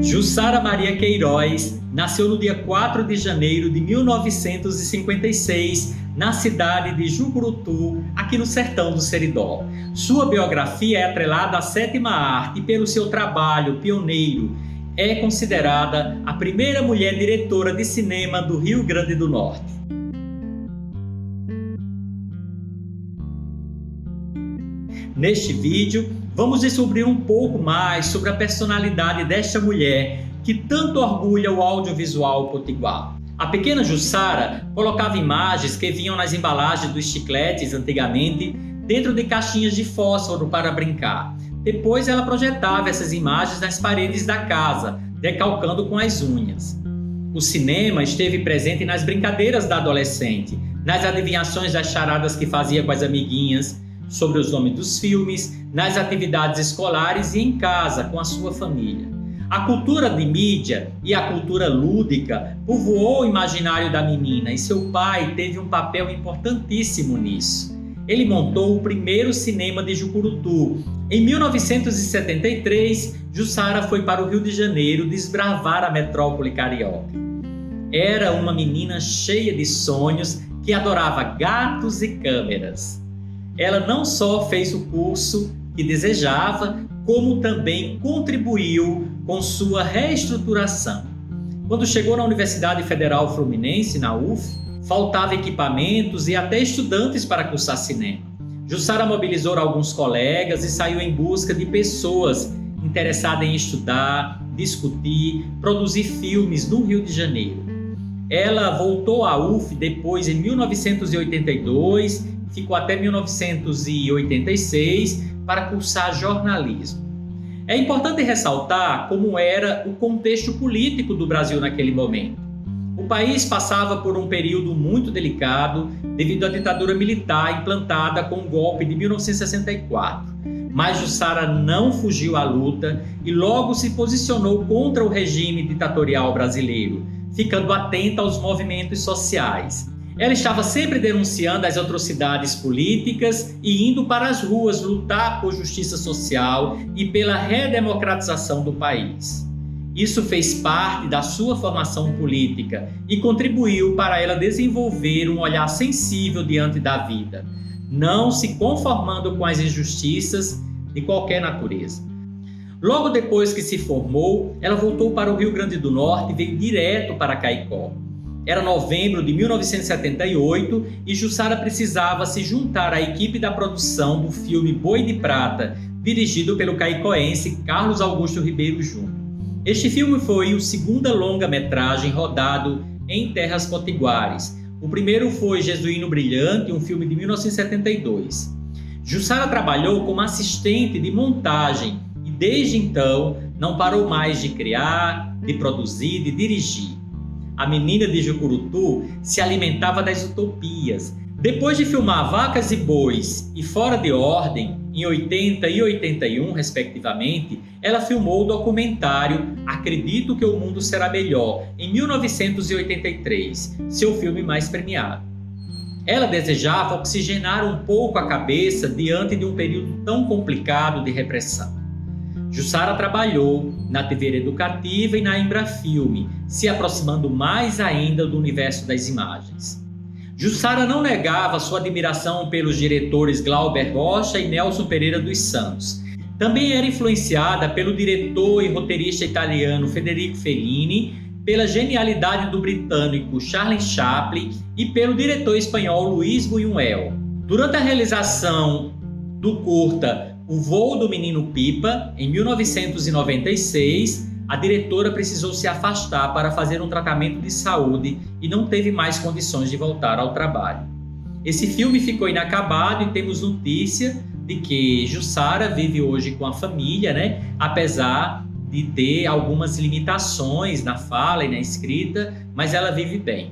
Jussara Maria Queiroz nasceu no dia 4 de janeiro de 1956, na cidade de Jucurutu, aqui no sertão do Seridó. Sua biografia é atrelada à sétima arte e, pelo seu trabalho pioneiro, é considerada a primeira mulher diretora de cinema do Rio Grande do Norte. Neste vídeo, vamos descobrir um pouco mais sobre a personalidade desta mulher que tanto orgulha o audiovisual potiguar. A pequena Jussara colocava imagens que vinham nas embalagens dos chicletes antigamente dentro de caixinhas de fósforo para brincar. Depois ela projetava essas imagens nas paredes da casa, decalcando com as unhas. O cinema esteve presente nas brincadeiras da adolescente, nas adivinhações das charadas que fazia com as amiguinhas, sobre os nomes dos filmes, nas atividades escolares e em casa com a sua família. A cultura de mídia e a cultura lúdica povoou o imaginário da menina e seu pai teve um papel importantíssimo nisso. Ele montou o primeiro cinema de Jucurutu. Em 1973, Jussara foi para o Rio de Janeiro desbravar a metrópole carioca. Era uma menina cheia de sonhos que adorava gatos e câmeras. Ela não só fez o curso que desejava, como também contribuiu com sua reestruturação. Quando chegou na Universidade Federal Fluminense, na UF, faltava equipamentos e até estudantes para cursar cinema. Jussara mobilizou alguns colegas e saiu em busca de pessoas interessadas em estudar, discutir, produzir filmes no Rio de Janeiro. Ela voltou à UF depois, em 1982, ficou até 1986 para cursar jornalismo. É importante ressaltar como era o contexto político do Brasil naquele momento. O país passava por um período muito delicado devido à ditadura militar implantada com o golpe de 1964. Mas Jussara não fugiu à luta e logo se posicionou contra o regime ditatorial brasileiro, ficando atenta aos movimentos sociais. Ela estava sempre denunciando as atrocidades políticas e indo para as ruas lutar por justiça social e pela redemocratização do país. Isso fez parte da sua formação política e contribuiu para ela desenvolver um olhar sensível diante da vida, não se conformando com as injustiças de qualquer natureza. Logo depois que se formou, ela voltou para o Rio Grande do Norte e veio direto para Caicó. Era novembro de 1978 e Jussara precisava se juntar à equipe da produção do filme Boi de Prata, dirigido pelo caicoense Carlos Augusto Ribeiro Júnior. Este filme foi o segundo longa-metragem rodado em terras potiguares. O primeiro foi Jesuíno Brilhante, um filme de 1972. Jussara trabalhou como assistente de montagem e desde então não parou mais de criar, de produzir, de dirigir. A menina de Jucurutu se alimentava das utopias. Depois de filmar Vacas e Bois e Fora de Ordem, em 80 e 81, respectivamente, ela filmou o documentário Acredito que o Mundo Será Melhor, em 1983, seu filme mais premiado. Ela desejava oxigenar um pouco a cabeça diante de um período tão complicado de repressão. Jussara trabalhou na TV Educativa e na Embrafilme, se aproximando mais ainda do universo das imagens. Jussara não negava sua admiração pelos diretores Glauber Rocha e Nelson Pereira dos Santos. Também era influenciada pelo diretor e roteirista italiano Federico Fellini, pela genialidade do britânico Charlie Chaplin e pelo diretor espanhol Luis Buñuel. Durante a realização do curta O Voo do Menino Pipa, em 1996, a diretora precisou se afastar para fazer um tratamento de saúde e não teve mais condições de voltar ao trabalho. Esse filme ficou inacabado e temos notícia de que Jussara vive hoje com a família, apesar de ter algumas limitações na fala e na escrita, mas ela vive bem.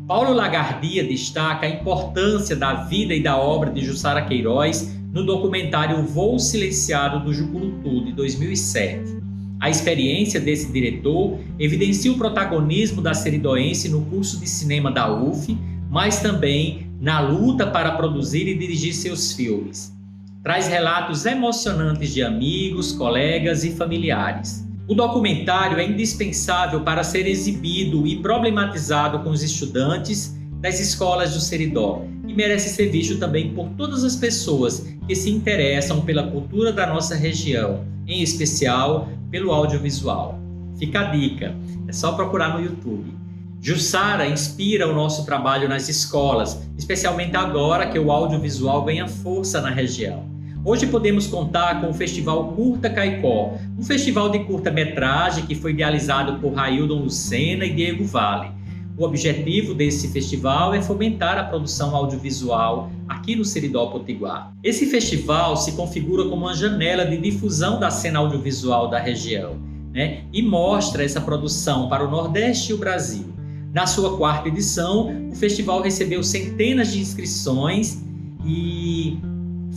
Paulo Lagardia destaca a importância da vida e da obra de Jussara Queiroz no documentário Voo Silenciado do Jucurutu, de 2007. A experiência desse diretor evidencia o protagonismo da seridoense no curso de cinema da UF, mas também na luta para produzir e dirigir seus filmes. Traz relatos emocionantes de amigos, colegas e familiares. O documentário é indispensável para ser exibido e problematizado com os estudantes das escolas do Seridó e merece ser visto também por todas as pessoas que se interessam pela cultura da nossa região, em especial pelo audiovisual. Fica a dica, é só procurar no YouTube. Jussara inspira o nosso trabalho nas escolas, especialmente agora que o audiovisual ganha força na região. Hoje podemos contar com o Festival Curta Caicó, um festival de curta-metragem que foi idealizado por Raildon Lucena e Diego Vale. O objetivo desse festival é fomentar a produção audiovisual aqui no Seridó Potiguar. Esse festival se configura como uma janela de difusão da cena audiovisual da região, né? E mostra essa produção para o Nordeste e o Brasil. Na sua 4ª edição, o festival recebeu centenas de inscrições e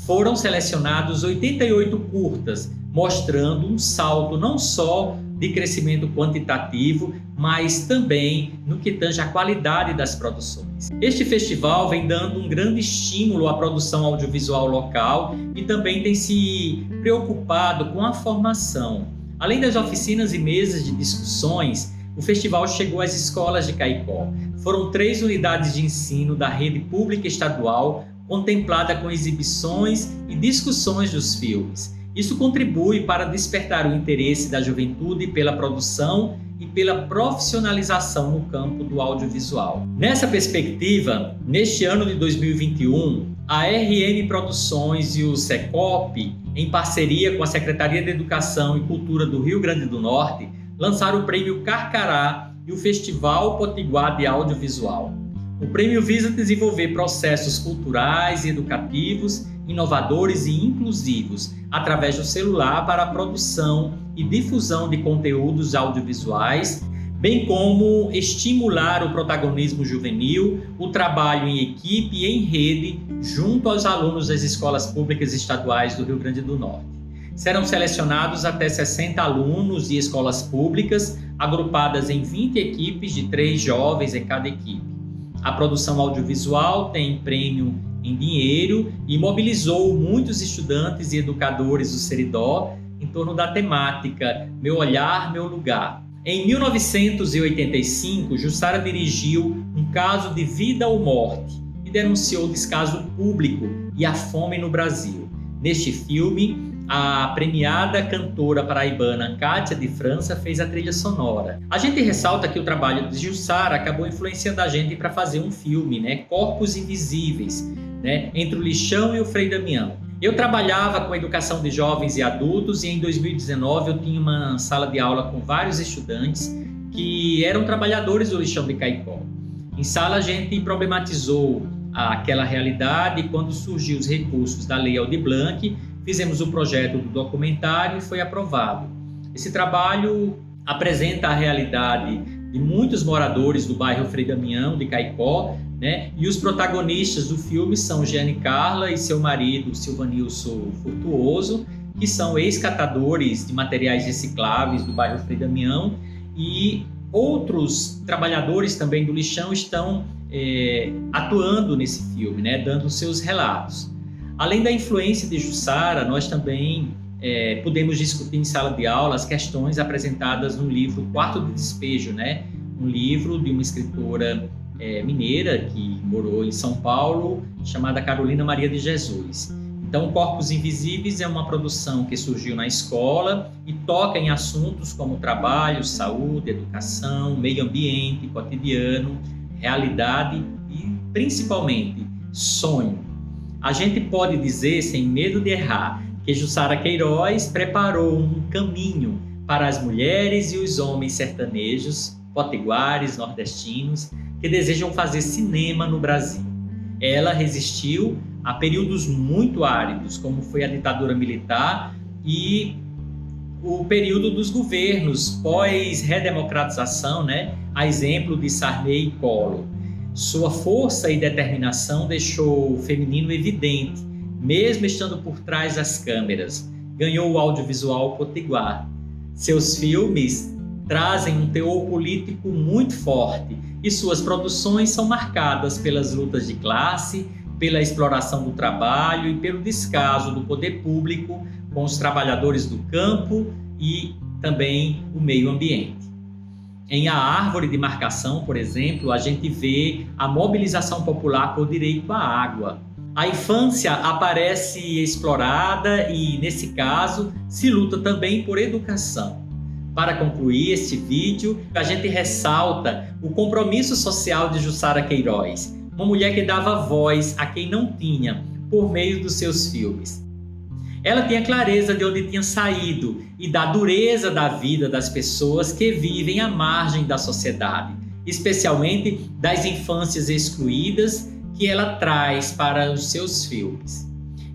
foram selecionados 88 curtas, mostrando um salto não só de crescimento quantitativo, mas também no que tange à qualidade das produções. Este festival vem dando um grande estímulo à produção audiovisual local e também tem se preocupado com a formação. Além das oficinas e mesas de discussões, o festival chegou às escolas de Caicó. Foram 3 unidades de ensino da rede pública estadual contemplada com exibições e discussões dos filmes. Isso contribui para despertar o interesse da juventude pela produção e pela profissionalização no campo do audiovisual. Nessa perspectiva, neste ano de 2021, a RM Produções e o Secop, em parceria com a Secretaria de Educação e Cultura do Rio Grande do Norte, lançaram o Prêmio Carcará e o Festival Potiguar de Audiovisual. O prêmio visa desenvolver processos culturais e educativos, inovadores e inclusivos, através do celular para a produção e difusão de conteúdos audiovisuais, bem como estimular o protagonismo juvenil, o trabalho em equipe e em rede junto aos alunos das escolas públicas estaduais do Rio Grande do Norte. Serão selecionados até 60 alunos de escolas públicas, agrupadas em 20 equipes de 3 jovens em cada equipe. A produção audiovisual tem prêmio em dinheiro e mobilizou muitos estudantes e educadores do Seridó em torno da temática Meu Olhar, Meu Lugar. Em 1985, Jussara dirigiu Um Caso de Vida ou Morte e denunciou o descaso público e a fome no Brasil. Neste filme, a premiada cantora paraibana Kátia de França fez a trilha sonora. A gente ressalta que o trabalho de Jussara acabou influenciando a gente para fazer um filme, né? Corpos Invisíveis, né? Entre o Lixão e o Frei Damião. Eu trabalhava com a educação de jovens e adultos e em 2019 eu tinha uma sala de aula com vários estudantes que eram trabalhadores do Lixão de Caicó. Em sala a gente problematizou aquela realidade e quando surgiu os recursos da Lei Aldir Blanc, fizemos o projeto do documentário e foi aprovado. Esse trabalho apresenta a realidade de muitos moradores do bairro Frei Damião, de Caicó, né? E os protagonistas do filme são Jeane Carla e seu marido, Silvanilson Furtuoso, que são ex-catadores de materiais recicláveis do bairro Frei Damião, e outros trabalhadores também do lixão estão atuando nesse filme, né? Dando seus relatos. Além da influência de Jussara, nós também podemos discutir em sala de aula as questões apresentadas no livro Quarto de Despejo, né? Um livro de uma escritora mineira que morou em São Paulo, chamada Carolina Maria de Jesus. Então, Corpos Invisíveis é uma produção que surgiu na escola e toca em assuntos como trabalho, saúde, educação, meio ambiente, cotidiano, realidade e, principalmente, sonho. A gente pode dizer, sem medo de errar, que Jussara Queiroz preparou um caminho para as mulheres e os homens sertanejos, potiguares, nordestinos, que desejam fazer cinema no Brasil. Ela resistiu a períodos muito áridos, como foi a ditadura militar e o período dos governos pós-redemocratização, né? A exemplo de Sarney e Collor. Sua força e determinação deixou o feminino evidente, mesmo estando por trás das câmeras. Ganhou o audiovisual potiguar. Seus filmes trazem um teor político muito forte e suas produções são marcadas pelas lutas de classe, pela exploração do trabalho e pelo descaso do poder público com os trabalhadores do campo e também o meio ambiente. Em A Árvore de Marcação, por exemplo, a gente vê a mobilização popular por direito à água. A infância aparece explorada e, nesse caso, se luta também por educação. Para concluir este vídeo, a gente ressalta o compromisso social de Jussara Queiroz, uma mulher que dava voz a quem não tinha, por meio dos seus filmes. Ela tinha clareza de onde tinha saído e da dureza da vida das pessoas que vivem à margem da sociedade, especialmente das infâncias excluídas que ela traz para os seus filmes.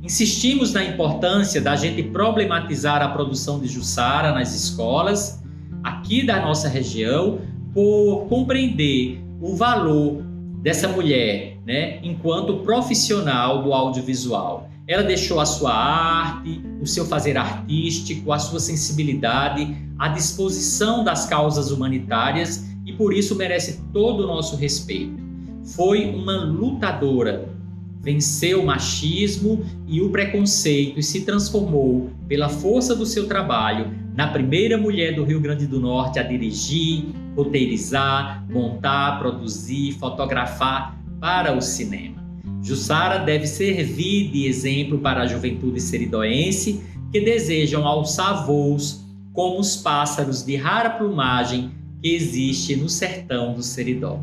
Insistimos na importância da gente problematizar a produção de Jussara nas escolas, aqui da nossa região, por compreender o valor dessa mulher, enquanto profissional do audiovisual. Ela deixou a sua arte, o seu fazer artístico, a sua sensibilidade à disposição das causas humanitárias e por isso merece todo o nosso respeito. Foi uma lutadora, venceu o machismo e o preconceito e se transformou, pela força do seu trabalho, na primeira mulher do Rio Grande do Norte a dirigir, roteirizar, montar, produzir, fotografar para o cinema. Jussara deve servir de exemplo para a juventude seridoense que desejam alçar voos como os pássaros de rara plumagem que existe no sertão do Seridó.